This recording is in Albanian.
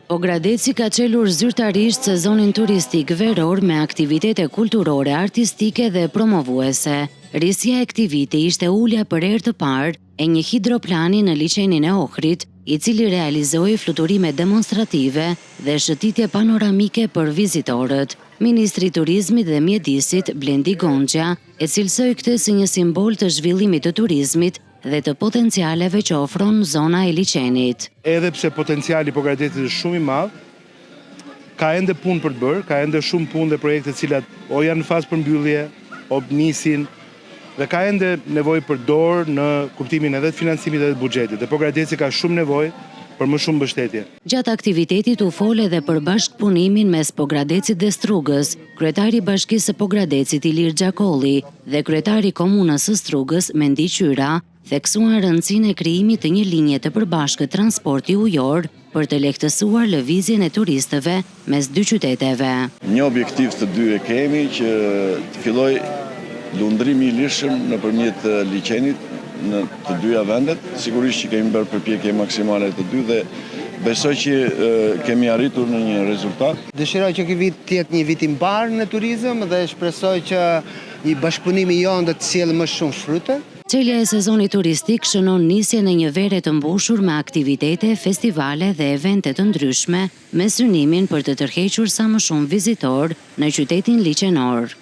Pogradeci ka çelur zyrtarisht sezonin turistik veror me aktivitete kulturore, artistike dhe promovuese. Risja e këtij viti ishte ulja për herë të parë e një hidroplani në liçenin e Ohrit, i cili realizoi fluturime demonstrative dhe shëtitje panoramike për vizitorët. Ministri i Turizmit dhe Mjedisit, Blendi Gonxha, e cilësoi këtë si një simbol të zhvillimit të turizmit dhe të potencialeve që ofron zona e liçenit. Edhe pse potenciali i Pogradecit është shumë i madh, ka ende punë për të bërë, ka ende shumë punë dhe projekte të cilat o janë në fazë përmbyllje, o nisin dhe ka ende nevojë për dorë në kuptimin edhe të financimit edhe të buxhetit. Dhe Pogradeci ka shumë nevojë për më shumë mbështetje. Gjatë aktivitetit u fol edhe për bashkëpunimin mes Pogradecit dhe Strugës. Kryetari i Bashkisë së Pogradecit, Ilir Xhakolli, dhe kryetari i Komunës së Strugës, Mendi Qyra, theksuan rëndësinë e krijimit të një linje të përbashkët transporti ujor për të lehtësuar lëvizjen e turistëve mes dy qyteteve. Një objektiv të dy e kemi që të filloj lundrimi i lirshëm nëpërmjet liçenit në të dyja vendet. Sigurisht që kemi bërë përpjekje maksimale të dy dhe besoj që kemi arritur në një rezultat. Dëshiroj që ky vit të jetë një vit i mbarë në turizëm dhe shpresoj që i bashkëpunimi jonë do të sjellë më shumë fryte. Çelja e sezonit turistik shënon nisjen e një vere të mbushur me aktivitete, festivale dhe evente të ndryshme, me synimin për të tërhequr sa më shumë vizitor në qytetin liçenor.